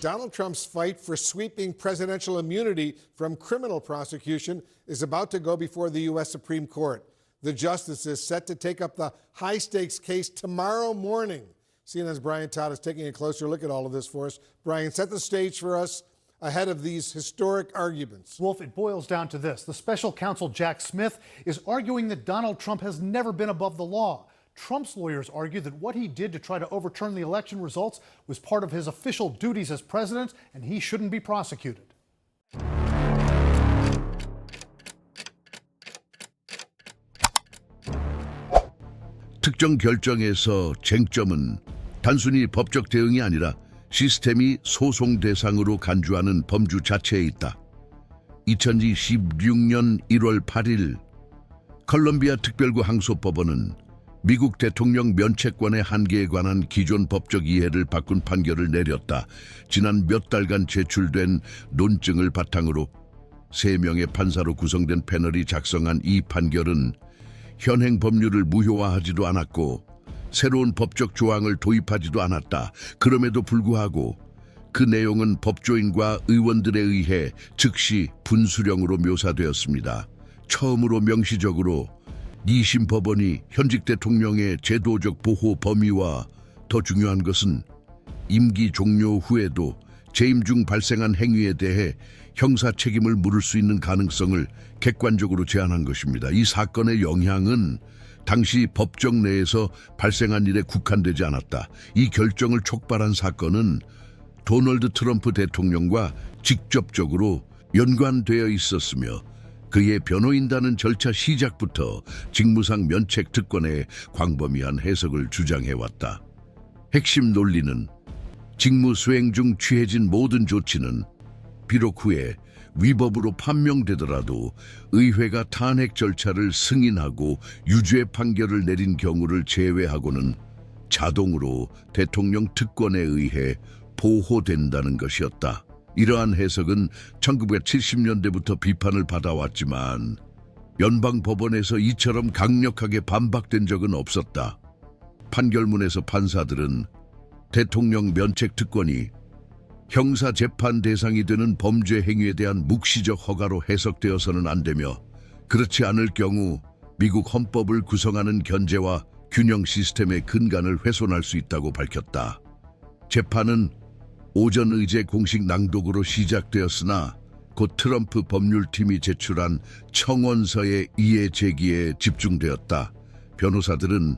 Donald Trump's fight for sweeping presidential immunity from criminal prosecution is about to go before the U.S. Supreme Court. The justice is set to take up the high-stakes case tomorrow morning. CNN's Brian Todd is taking a closer look at all of this for us. Brian, set the stage for us ahead of these historic arguments. Wolf, it boils down to this. The special counsel Jack Smith is arguing that Donald Trump has never been above the law. Trump's lawyers argue that what he did to try to overturn the election results was part of his official duties as president, and he shouldn't be prosecuted. 특정 결정에서 쟁점은 단순히 법적 대응이 아니라 시스템이 소송 대상으로 간주하는 범주 자체에 있다. 2016년 1월 8일 컬럼비아 특별구 항소법원은 미국 대통령 면책권의 한계에 관한 기존 법적 이해를 바꾼 판결을 내렸다. 지난 몇 달간 제출된 논증을 바탕으로 3명의 판사로 구성된 패널이 작성한 이 판결은 현행 법률을 무효화하지도 않았고 새로운 법적 조항을 도입하지도 않았다. 그럼에도 불구하고 그 내용은 법조인과 의원들에 의해 즉시 분수령으로 묘사되었습니다. 처음으로 명시적으로 2심 법원이 현직 대통령의 제도적 보호 범위와 더 중요한 것은 임기 종료 후에도 재임 중 발생한 행위에 대해 형사 책임을 물을 수 있는 가능성을 객관적으로 제한한 것입니다. 이 사건의 영향은 당시 법정 내에서 발생한 일에 국한되지 않았다. 이 결정을 촉발한 사건은 도널드 트럼프 대통령과 직접적으로 연관되어 있었으며 그의 변호인단은 절차 시작부터 직무상 면책 특권의 광범위한 해석을 주장해왔다. 핵심 논리는 직무 수행 중 취해진 모든 조치는 비록 후에 위법으로 판명되더라도 의회가 탄핵 절차를 승인하고 유죄 판결을 내린 경우를 제외하고는 자동으로 대통령 특권에 의해 보호된다는 것이었다. 이러한 해석은 1970년대부터 비판을 받아왔지만 연방법원에서 이처럼 강력하게 반박된 적은 없었다. 판결문에서 판사들은 대통령 면책 특권이 형사 재판 대상이 되는 범죄 행위에 대한 묵시적 허가로 해석되어서는 안 되며 그렇지 않을 경우 미국 헌법을 구성하는 견제와 균형 시스템의 근간을 훼손할 수 있다고 밝혔다. 재판은 오전 의제 공식 낭독으로 시작되었으나 곧 트럼프 법률팀이 제출한 청원서의 이해 제기에 집중되었다. 변호사들은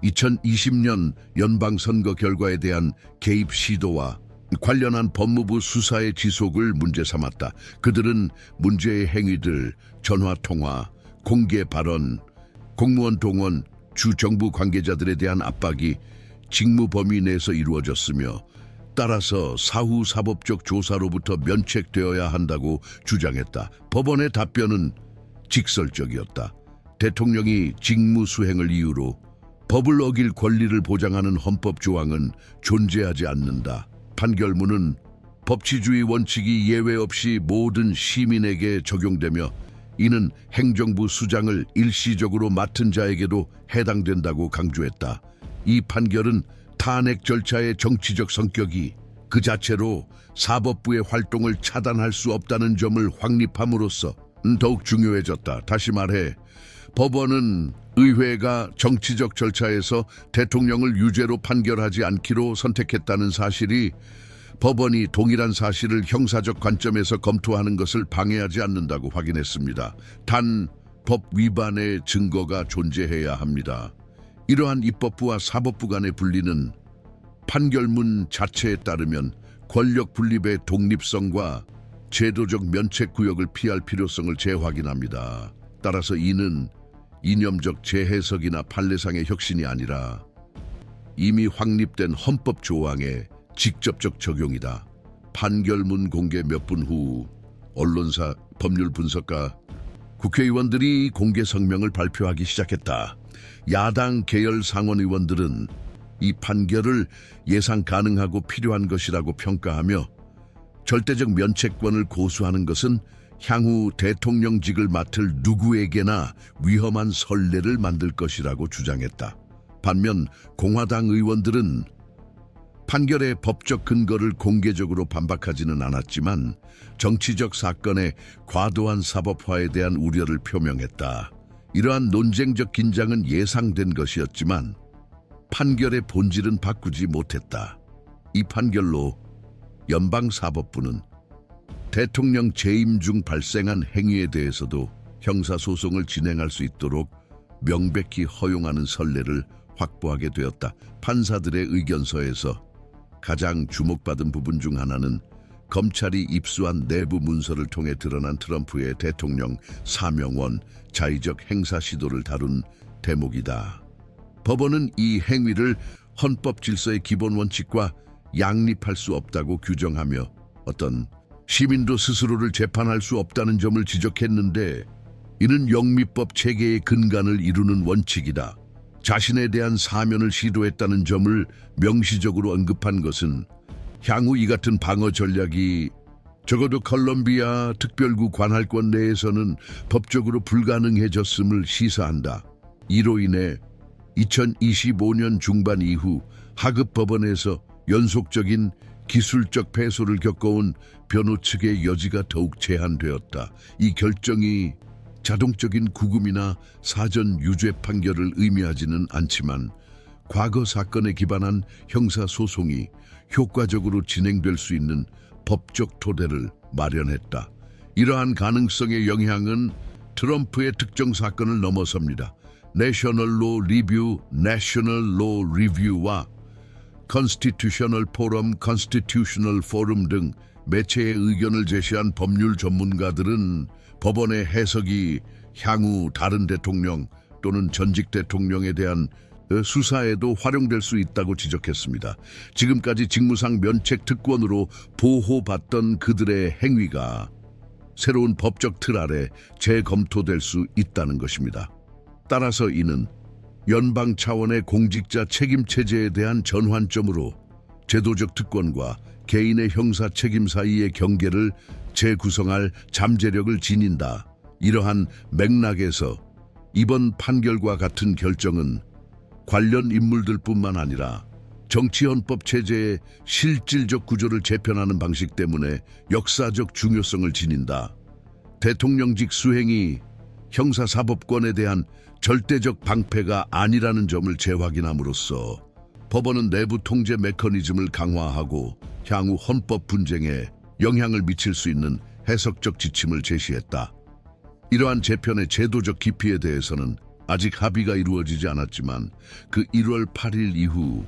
2020년 연방선거 결과에 대한 개입 시도와 관련한 법무부 수사의 지속을 문제 삼았다. 그들은 문제의 행위들, 전화통화, 공개 발언, 공무원 동원, 주 정부 관계자들에 대한 압박이 직무 범위 내에서 이루어졌으며 따라서 사후 사법적 조사로부터 면책되어야 한다고 주장했다. 법원의 답변은 직설적이었다. 대통령이 직무 수행을 이유로 법을 어길 권리를 보장하는 헌법 조항은 존재하지 않는다. 판결문은 법치주의 원칙이 예외 없이 모든 시민에게 적용되며 이는 행정부 수장을 일시적으로 맡은 자에게도 해당된다고 강조했다. 이 판결은 탄핵 절차의 정치적 성격이 그 자체로 사법부의 활동을 차단할 수 없다는 점을 확립함으로써 더욱 중요해졌다. 다시 말해 법원은 의회가 정치적 절차에서 대통령을 유죄로 판결하지 않기로 선택했다는 사실이 법원이 동일한 사실을 형사적 관점에서 검토하는 것을 방해하지 않는다고 확인했습니다. 단, 법 위반의 증거가 존재해야 합니다. 이러한 입법부와 사법부 간의 분리는 판결문 자체에 따르면 권력 분립의 독립성과 제도적 면책 구역을 피할 필요성을 재확인합니다. 따라서 이는 이념적 재해석이나 판례상의 혁신이 아니라 이미 확립된 헌법 조항의 직접적 적용이다. 판결문 공개 몇 분 후 언론사, 법률 분석가, 국회의원들이 공개 성명을 발표하기 시작했다. 야당 계열 상원의원들은 이 판결을 예상 가능하고 필요한 것이라고 평가하며 절대적 면책권을 고수하는 것은 향후 대통령직을 맡을 누구에게나 위험한 선례를 만들 것이라고 주장했다. 반면 공화당 의원들은 판결의 법적 근거를 공개적으로 반박하지는 않았지만 정치적 사건의 과도한 사법화에 대한 우려를 표명했다. 이러한 논쟁적 긴장은 예상된 것이었지만 판결의 본질은 바꾸지 못했다. 이 판결로 연방사법부는 대통령 재임 중 발생한 행위에 대해서도 형사소송을 진행할 수 있도록 명백히 허용하는 선례를 확보하게 되었다. 판사들의 의견서에서 가장 주목받은 부분 중 하나는 검찰이 입수한 내부 문서를 통해 드러난 트럼프의 대통령 사명원 자의적 행사 시도를 다룬 대목이다. 법원은 이 행위를 헌법 질서의 기본 원칙과 양립할 수 없다고 규정하며 어떤 시민도 스스로를 재판할 수 없다는 점을 지적했는데, 이는 영미법 체계의 근간을 이루는 원칙이다. 자신에 대한 사면을 시도했다는 점을 명시적으로 언급한 것은 향후 이 같은 방어 전략이 적어도 콜롬비아 특별구 관할권 내에서는 법적으로 불가능해졌음을 시사한다. 이로 인해 2025년 중반 이후 하급 법원에서 연속적인 기술적 패소를 겪어온 변호 측의 여지가 더욱 제한되었다. 이 결정이 자동적인 구금이나 사전 유죄 판결을 의미하지는 않지만 과거 사건에 기반한 형사소송이 효과적으로 진행될 수 있는 법적 토대를 마련했다. 이러한 가능성의 영향은 트럼프의 특정 사건을 넘어섭니다. 내셔널 로 리뷰, 내셔널 로 리뷰와 컨스티튜셔널 포럼, 컨스티튜셔널 포럼 등 매체의 의견을 제시한 법률 전문가들은 법원의 해석이 향후 다른 대통령 또는 전직 대통령에 대한 수사에도 활용될 수 있다고 지적했습니다. 지금까지 직무상 면책 특권으로 보호받던 그들의 행위가 새로운 법적 틀 아래 재검토될 수 있다는 것입니다. 따라서 이는 연방 차원의 공직자 책임 체제에 대한 전환점으로 제도적 특권과 개인의 형사 책임 사이의 경계를 재구성할 잠재력을 지닌다. 이러한 맥락에서 이번 판결과 같은 결정은 관련 인물들뿐만 아니라 정치헌법 체제의 실질적 구조를 재편하는 방식 때문에 역사적 중요성을 지닌다. 대통령직 수행이 형사사법권에 대한 절대적 방패가 아니라는 점을 재확인함으로써 법원은 내부 통제 메커니즘을 강화하고 향후 헌법 분쟁에 영향을 미칠 수 있는 해석적 지침을 제시했다. 이러한 재편의 제도적 깊이에 대해서는 아직 합의가 이루어지지 않았지만 그 1월 8일 이후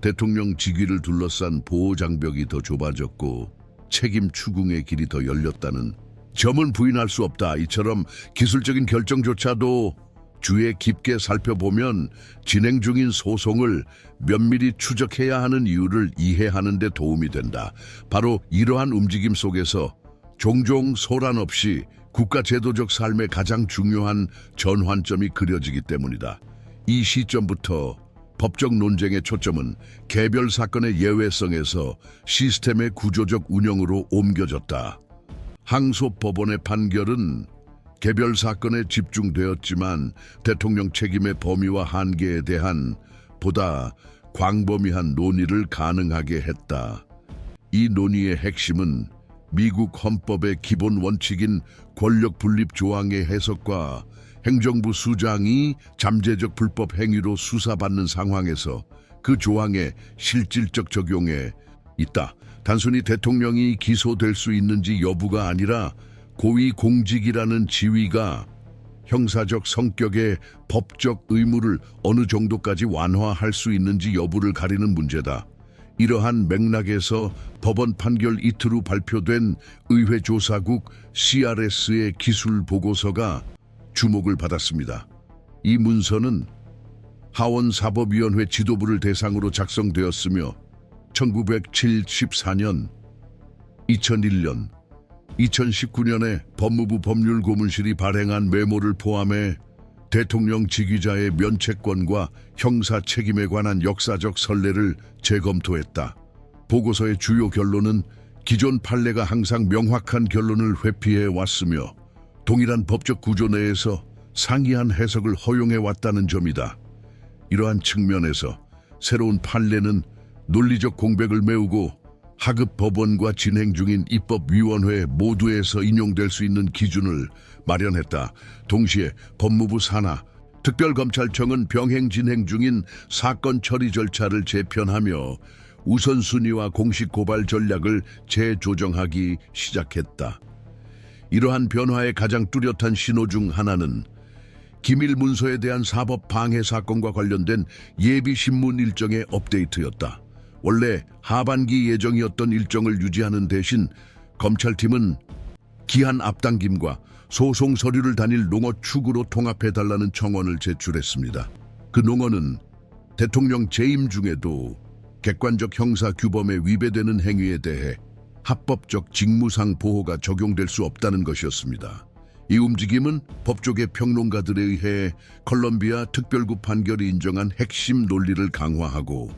대통령 직위를 둘러싼 보호장벽이 더 좁아졌고 책임 추궁의 길이 더 열렸다는 점은 부인할 수 없다. 이처럼 기술적인 결정조차도 주의 깊게 살펴보면 진행 중인 소송을 면밀히 추적해야 하는 이유를 이해하는 데 도움이 된다. 바로 이러한 움직임 속에서 종종 소란 없이 국가 제도적 삶의 가장 중요한 전환점이 그려지기 때문이다. 이 시점부터 법적 논쟁의 초점은 개별 사건의 예외성에서 시스템의 구조적 운영으로 옮겨졌다. 항소법원의 판결은 개별 사건에 집중되었지만 대통령 책임의 범위와 한계에 대한 보다 광범위한 논의를 가능하게 했다. 이 논의의 핵심은 미국 헌법의 기본 원칙인 권력 분립 조항의 해석과 행정부 수장이 잠재적 불법 행위로 수사받는 상황에서 그 조항의 실질적 적용에 있다. 단순히 대통령이 기소될 수 있는지 여부가 아니라 고위 공직이라는 지위가 형사적 성격의 법적 의무를 어느 정도까지 완화할 수 있는지 여부를 가리는 문제다. 이러한 맥락에서 법원 판결 이틀 후 발표된 의회 조사국 CRS의 기술 보고서가 주목을 받았습니다. 이 문서는 하원사법위원회 지도부를 대상으로 작성되었으며 1974년, 2001년, 2019년에 법무부 법률고문실이 발행한 메모를 포함해 대통령 직위자의 면책권과 형사 책임에 관한 역사적 선례를 재검토했다. 보고서의 주요 결론은 기존 판례가 항상 명확한 결론을 회피해 왔으며 동일한 법적 구조 내에서 상이한 해석을 허용해 왔다는 점이다. 이러한 측면에서 새로운 판례는 논리적 공백을 메우고 하급 법원과 진행 중인 입법위원회 모두에서 인용될 수 있는 기준을 마련했다. 동시에 법무부 산하 특별검찰청은 병행 진행 중인 사건 처리 절차를 재편하며 우선순위와 공식 고발 전략을 재조정하기 시작했다. 이러한 변화의 가장 뚜렷한 신호 중 하나는 기밀 문서에 대한 사법 방해 사건과 관련된 예비 신문 일정의 업데이트였다. 원래 하반기 예정이었던 일정을 유지하는 대신 검찰팀은 기한 앞당김과 소송 서류를 단일 농어 축으로 통합해달라는 청원을 제출했습니다. 그 농어는 대통령 재임 중에도 객관적 형사 규범에 위배되는 행위에 대해 합법적 직무상 보호가 적용될 수 없다는 것이었습니다. 이 움직임은 법조계 평론가들에 의해 컬럼비아 특별구 판결이 인정한 핵심 논리를 강화하고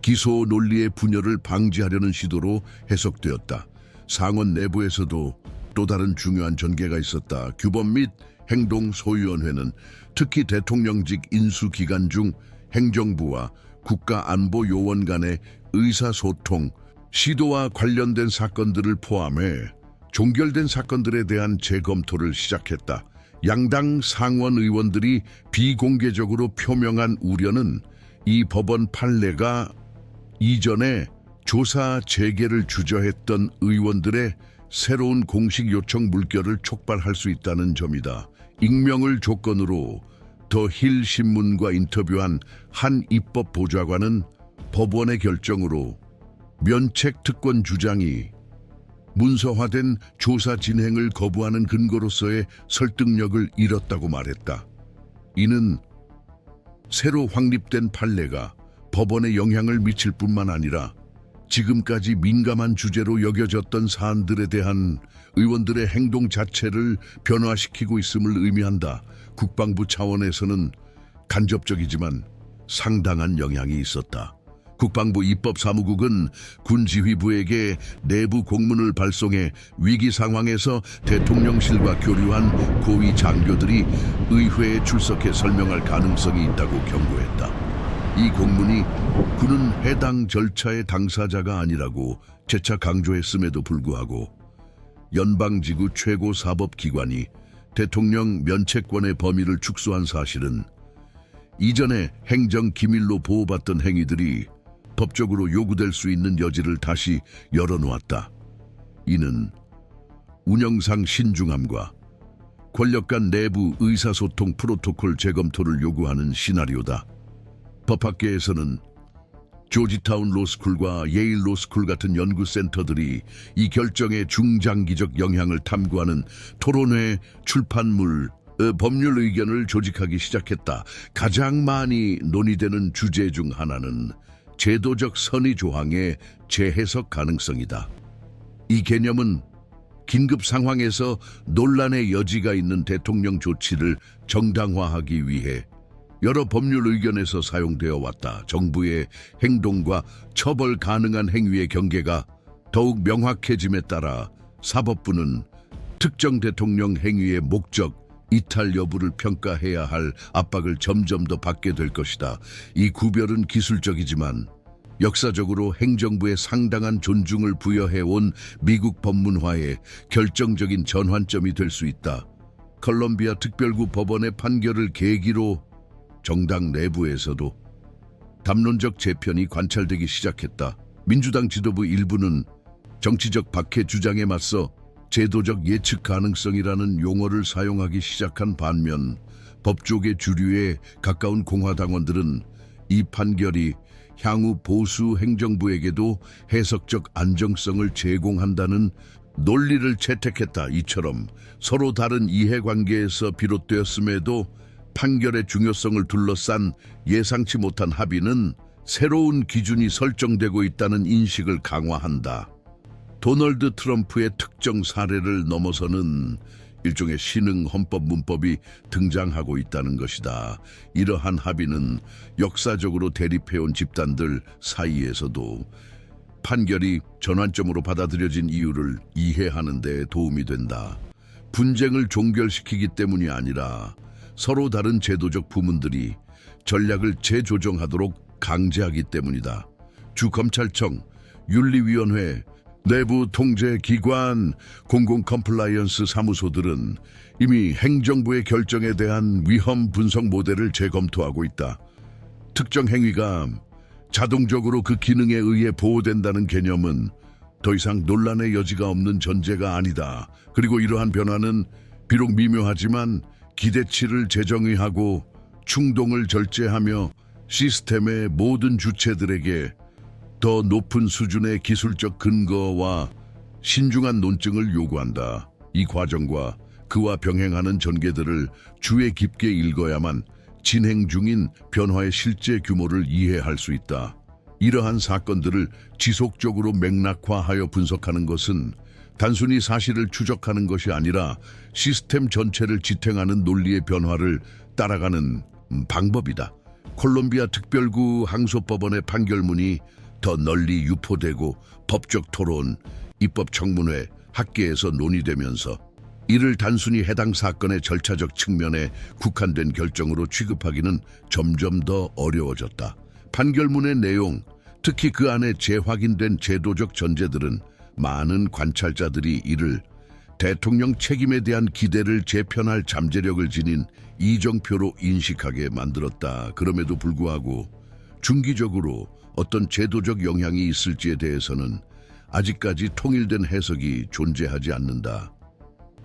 기소 논리의 분열을 방지하려는 시도로 해석되었다. 상원 내부에서도 또 다른 중요한 전개가 있었다. 규범 및 행동소위원회는 특히 대통령직 인수기간 중 행정부와 국가안보요원 간의 의사소통, 시도와 관련된 사건들을 포함해 종결된 사건들에 대한 재검토를 시작했다. 양당 상원 의원들이 비공개적으로 표명한 우려는 이 법원 판례가 이전에 조사 재개를 주저했던 의원들의 새로운 공식 요청 물결을 촉발할 수 있다는 점이다. 익명을 조건으로 더 힐 신문과 인터뷰한 한 입법 보좌관은 법원의 결정으로 면책 특권 주장이 문서화된 조사 진행을 거부하는 근거로서의 설득력을 잃었다고 말했다. 이는 새로 확립된 판례가 법원에 영향을 미칠 뿐만 아니라 지금까지 민감한 주제로 여겨졌던 사안들에 대한 의원들의 행동 자체를 변화시키고 있음을 의미한다. 국방부 차원에서는 간접적이지만 상당한 영향이 있었다. 국방부 입법사무국은 군지휘부에게 내부 공문을 발송해 위기 상황에서 대통령실과 교류한 고위 장교들이 의회에 출석해 설명할 가능성이 있다고 경고했다. 이 공문이 군은 해당 절차의 당사자가 아니라고 재차 강조했음에도 불구하고 연방지구 최고 사법기관이 대통령 면책권의 범위를 축소한 사실은 이전에 행정기밀로 보호받던 행위들이 법적으로 요구될 수 있는 여지를 다시 열어놓았다. 이는 운영상 신중함과 권력 간 내부 의사소통 프로토콜 재검토를 요구하는 시나리오다. 법학계에서는 조지타운 로스쿨과 예일 로스쿨 같은 연구센터들이 이 결정의 중장기적 영향을 탐구하는 토론회 출판물 법률 의견을 조직하기 시작했다. 가장 많이 논의되는 주제 중 하나는 제도적 선의 조항의 재해석 가능성이다. 이 개념은 긴급 상황에서 논란의 여지가 있는 대통령 조치를 정당화하기 위해 여러 법률 의견에서 사용되어 왔다. 정부의 행동과 처벌 가능한 행위의 경계가 더욱 명확해짐에 따라 사법부는 특정 대통령 행위의 목적, 이탈 여부를 평가해야 할 압박을 점점 더 받게 될 것이다. 이 구별은 기술적이지만 역사적으로 행정부에 상당한 존중을 부여해온 미국 법문화의 결정적인 전환점이 될 수 있다. 컬럼비아 특별구 법원의 판결을 계기로 정당 내부에서도 담론적 재편이 관찰되기 시작했다. 민주당 지도부 일부는 정치적 박해 주장에 맞서 제도적 예측 가능성이라는 용어를 사용하기 시작한 반면 법조계 주류에 가까운 공화당원들은 이 판결이 향후 보수 행정부에게도 해석적 안정성을 제공한다는 논리를 채택했다. 이처럼 서로 다른 이해관계에서 비롯되었음에도 판결의 중요성을 둘러싼 예상치 못한 합의는 새로운 기준이 설정되고 있다는 인식을 강화한다. 도널드 트럼프의 특정 사례를 넘어서는 일종의 신흥 헌법 문법이 등장하고 있다는 것이다. 이러한 합의는 역사적으로 대립해온 집단들 사이에서도 판결이 전환점으로 받아들여진 이유를 이해하는 데 도움이 된다. 분쟁을 종결시키기 때문이 아니라 서로 다른 제도적 부문들이 전략을 재조정하도록 강제하기 때문이다. 주검찰청, 윤리위원회, 내부 통제기관, 공공컴플라이언스 사무소들은 이미 행정부의 결정에 대한 위험 분석 모델을 재검토하고 있다. 특정 행위가 자동적으로 그 기능에 의해 보호된다는 개념은 더 이상 논란의 여지가 없는 전제가 아니다. 그리고 이러한 변화는 비록 미묘하지만 기대치를 재정의하고 충동을 절제하며 시스템의 모든 주체들에게 더 높은 수준의 기술적 근거와 신중한 논증을 요구한다. 이 과정과 그와 병행하는 전개들을 주의 깊게 읽어야만 진행 중인 변화의 실제 규모를 이해할 수 있다. 이러한 사건들을 지속적으로 맥락화하여 분석하는 것은 단순히 사실을 추적하는 것이 아니라 시스템 전체를 지탱하는 논리의 변화를 따라가는 방법이다. 콜롬비아 특별구 항소법원의 판결문이 더 널리 유포되고 법적 토론, 입법 청문회, 학계에서 논의되면서 이를 단순히 해당 사건의 절차적 측면에 국한된 결정으로 취급하기는 점점 더 어려워졌다. 판결문의 내용, 특히 그 안에 재확인된 제도적 전제들은 많은 관찰자들이 이를 대통령 책임에 대한 기대를 재편할 잠재력을 지닌 이정표로 인식하게 만들었다. 그럼에도 불구하고 중기적으로 어떤 제도적 영향이 있을지에 대해서는 아직까지 통일된 해석이 존재하지 않는다.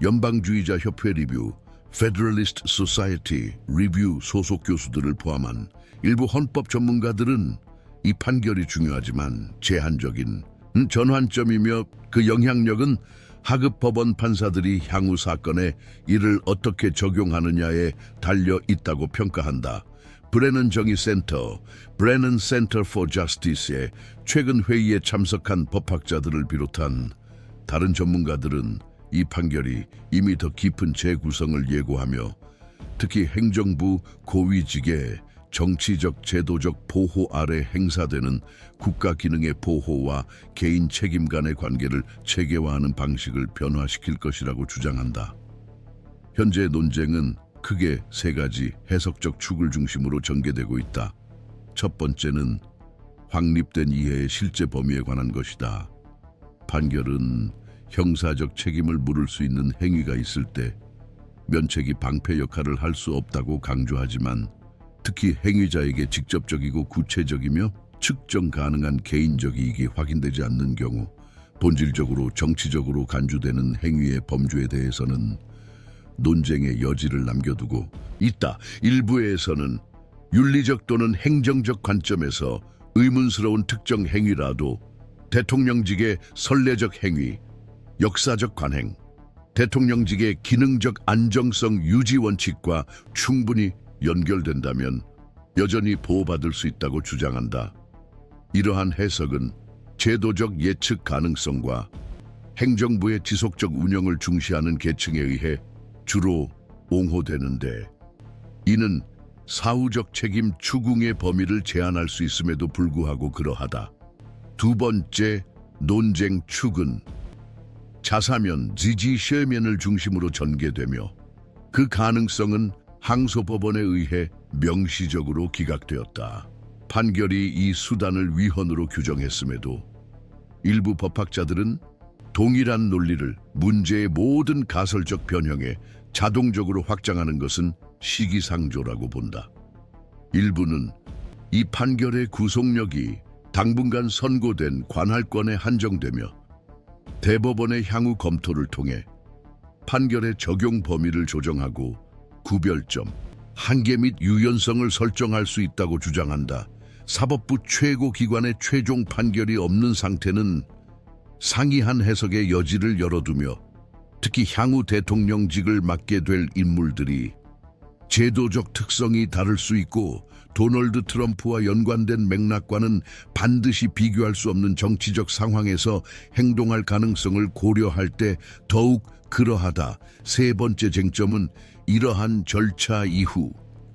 연방주의자 협회 리뷰, Federalist Society 리뷰 소속 교수들을 포함한 일부 헌법 전문가들은 이 판결이 중요하지만 제한적인 전환점이며 그 영향력은 하급 법원 판사들이 향후 사건에 이를 어떻게 적용하느냐에 달려 있다고 평가한다. 브레넌 정의센터, 브레넌 센터 for Justice의 최근 회의에 참석한 법학자들을 비롯한 다른 전문가들은 이 판결이 이미 더 깊은 재구성을 예고하며 특히 행정부 고위직의 정치적 제도적 보호 아래 행사되는 국가 기능의 보호와 개인 책임 간의 관계를 체계화하는 방식을 변화시킬 것이라고 주장한다. 현재 논쟁은 크게 세 가지 해석적 축을 중심으로 전개되고 있다. 첫 번째는 확립된 이해의 실제 범위에 관한 것이다. 판결은 형사적 책임을 물을 수 있는 행위가 있을 때 면책이 방패 역할을 할 수 없다고 강조하지만 특히 행위자에게 직접적이고 구체적이며 측정 가능한 개인적 이익이 확인되지 않는 경우 본질적으로 정치적으로 간주되는 행위의 범주에 대해서는 논쟁의 여지를 남겨두고 있다. 일부에서는 윤리적 또는 행정적 관점에서 의문스러운 특정 행위라도 대통령직의 선례적 행위, 역사적 관행, 대통령직의 기능적 안정성 유지 원칙과 충분히 연결된다면 여전히 보호받을 수 있다고 주장한다. 이러한 해석은 제도적 예측 가능성과 행정부의 지속적 운영을 중시하는 계층에 의해 주로 옹호되는데 이는 사후적 책임 추궁의 범위를 제한할 수 있음에도 불구하고 그러하다. 두 번째 논쟁 축은 자사면 지지셔면을 중심으로 전개되며 그 가능성은 항소법원에 의해 명시적으로 기각되었다. 판결이 이 수단을 위헌으로 규정했음에도 일부 법학자들은 동일한 논리를 문제의 모든 가설적 변형에 자동적으로 확장하는 것은 시기상조라고 본다. 일부는 이 판결의 구속력이 당분간 선고된 관할권에 한정되며 대법원의 향후 검토를 통해 판결의 적용 범위를 조정하고 구별점, 한계 및 유연성을 설정할 수 있다고 주장한다. 사법부 최고기관의 최종 판결이 없는 상태는 상이한 해석의 여지를 열어두며 특히 향후 대통령직을 맡게 될 인물들이 제도적 특성이 다를 수 있고 도널드 트럼프와 연관된 맥락과는 반드시 비교할 수 없는 정치적 상황에서 행동할 가능성을 고려할 때 더욱 그러하다. 세 번째 쟁점은 이러한 절차 이후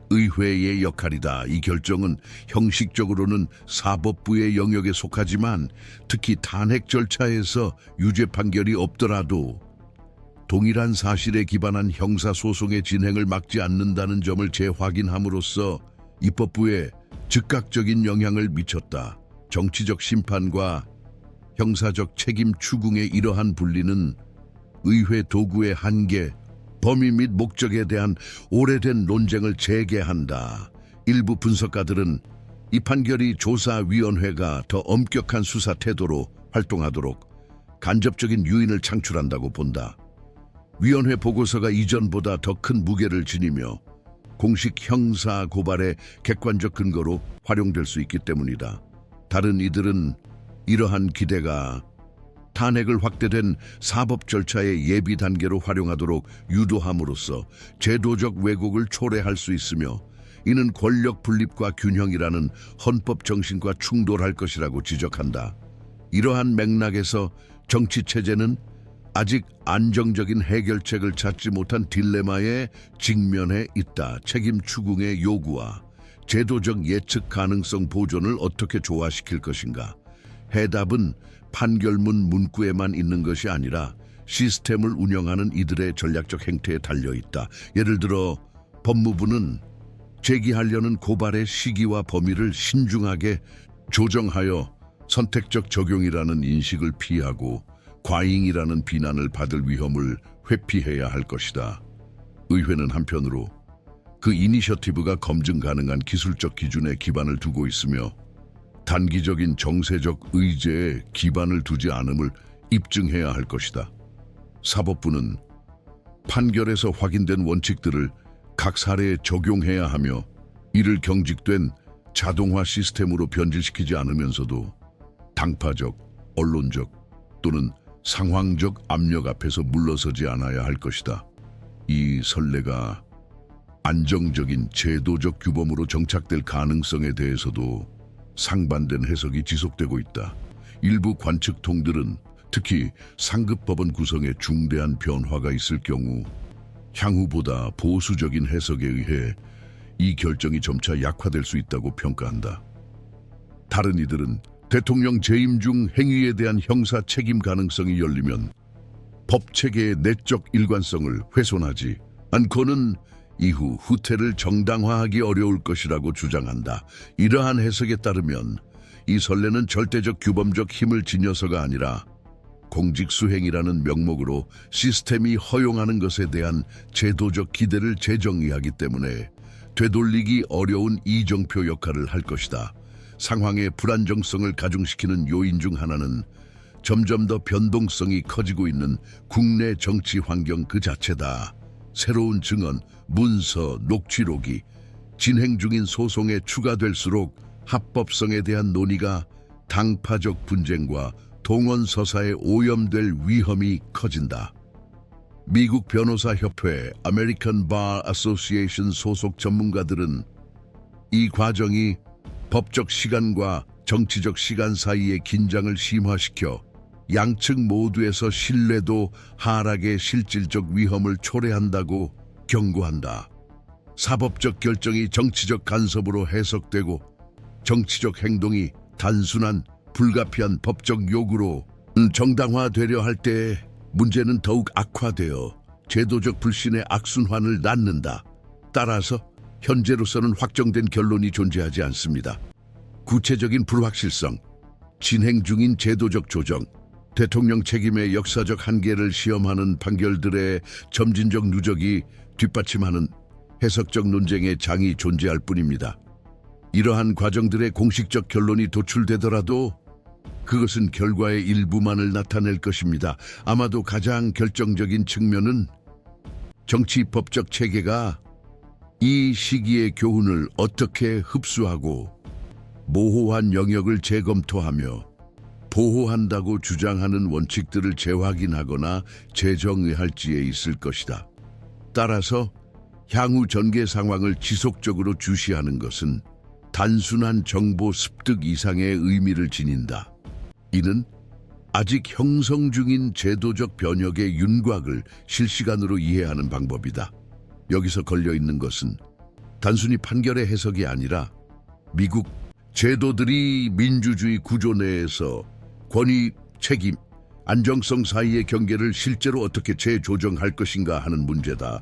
의회의 역할이다. 이 결정은 형식적으로는 사법부의 영역에 속하지만 특히 탄핵 절차에서 유죄 판결이 없더라도 동일한 사실에 기반한 형사소송의 진행을 막지 않는다는 점을 재확인함으로써 입법부에 즉각적인 영향을 미쳤다. 정치적 심판과 형사적 책임 추궁의 이러한 분리는 의회 도구의 한계, 범위 및 목적에 대한 오래된 논쟁을 재개한다. 일부 분석가들은 이 판결이 조사위원회가 더 엄격한 수사 태도로 활동하도록 간접적인 유인을 창출한다고 본다. 위원회 보고서가 이전보다 더 큰 무게를 지니며 공식 형사 고발의 객관적 근거로 활용될 수 있기 때문이다. 다른 이들은 이러한 기대가 탄핵을 확대된 사법 절차의 예비 단계로 활용하도록 유도함으로써 제도적 왜곡을 초래할 수 있으며 이는 권력 분립과 균형이라는 헌법 정신과 충돌할 것이라고 지적한다. 이러한 맥락에서 정치 체제는 아직 안정적인 해결책을 찾지 못한 딜레마에 직면해 있다. 책임 추궁의 요구와 제도적 예측 가능성 보존을 어떻게 조화시킬 것인가? 해답은 판결문 문구에만 있는 것이 아니라 시스템을 운영하는 이들의 전략적 행태에 달려 있다. 예를 들어 법무부는 제기하려는 고발의 시기와 범위를 신중하게 조정하여 선택적 적용이라는 인식을 피하고 과잉이라는 비난을 받을 위험을 회피해야 할 것이다. 의회는 한편으로 그 이니셔티브가 검증 가능한 기술적 기준에 기반을 두고 있으며 단기적인 정세적 의제에 기반을 두지 않음을 입증해야 할 것이다. 사법부는 판결에서 확인된 원칙들을 각 사례에 적용해야 하며 이를 경직된 자동화 시스템으로 변질시키지 않으면서도 당파적, 언론적 또는 상황적 압력 앞에서 물러서지 않아야 할 것이다. 이 선례가 안정적인 제도적 규범으로 정착될 가능성에 대해서도 상반된 해석이 지속되고 있다. 일부 관측통들은 특히 상급법원 구성에 중대한 변화가 있을 경우 향후보다 보수적인 해석에 의해 이 결정이 점차 약화될 수 있다고 평가한다. 다른 이들은 대통령 재임 중 행위에 대한 형사 책임 가능성이 열리면 법체계의 내적 일관성을 훼손하지 않고는 이후 후퇴를 정당화하기 어려울 것이라고 주장한다. 이러한 해석에 따르면 이 선례는 절대적 규범적 힘을 지녀서가 아니라 공직수행이라는 명목으로 시스템이 허용하는 것에 대한 제도적 기대를 재정의하기 때문에 되돌리기 어려운 이정표 역할을 할 것이다. 상황의 불안정성을 가중시키는 요인 중 하나는 점점 더 변동성이 커지고 있는 국내 정치 환경 그 자체다. 새로운 증언, 문서, 녹취록이 진행 중인 소송에 추가될수록 합법성에 대한 논의가 당파적 분쟁과 동원서사에 오염될 위험이 커진다. 미국 변호사협회 American Bar Association 소속 전문가들은 이 과정이 법적 시간과 정치적 시간 사이의 긴장을 심화시켜 양측 모두에서 신뢰도 하락의 실질적 위험을 초래한다고 경고한다. 사법적 결정이 정치적 간섭으로 해석되고 정치적 행동이 단순한 불가피한 법적 요구로 정당화되려 할 때 문제는 더욱 악화되어 제도적 불신의 악순환을 낳는다. 따라서 현재로서는 확정된 결론이 존재하지 않습니다. 구체적인 불확실성, 진행 중인 제도적 조정, 대통령 책임의 역사적 한계를 시험하는 판결들의 점진적 누적이 뒷받침하는 해석적 논쟁의 장이 존재할 뿐입니다. 이러한 과정들의 공식적 결론이 도출되더라도 그것은 결과의 일부만을 나타낼 것입니다. 아마도 가장 결정적인 측면은 정치법적 체계가 이 시기의 교훈을 어떻게 흡수하고 모호한 영역을 재검토하며 보호한다고 주장하는 원칙들을 재확인하거나 재정의할지에 있을 것이다. 따라서 향후 전개 상황을 지속적으로 주시하는 것은 단순한 정보 습득 이상의 의미를 지닌다. 이는 아직 형성 중인 제도적 변혁의 윤곽을 실시간으로 이해하는 방법이다. 여기서 걸려있는 것은 단순히 판결의 해석이 아니라 미국 제도들이 민주주의 구조 내에서 권위, 책임, 안정성 사이의 경계를 실제로 어떻게 재조정할 것인가 하는 문제다.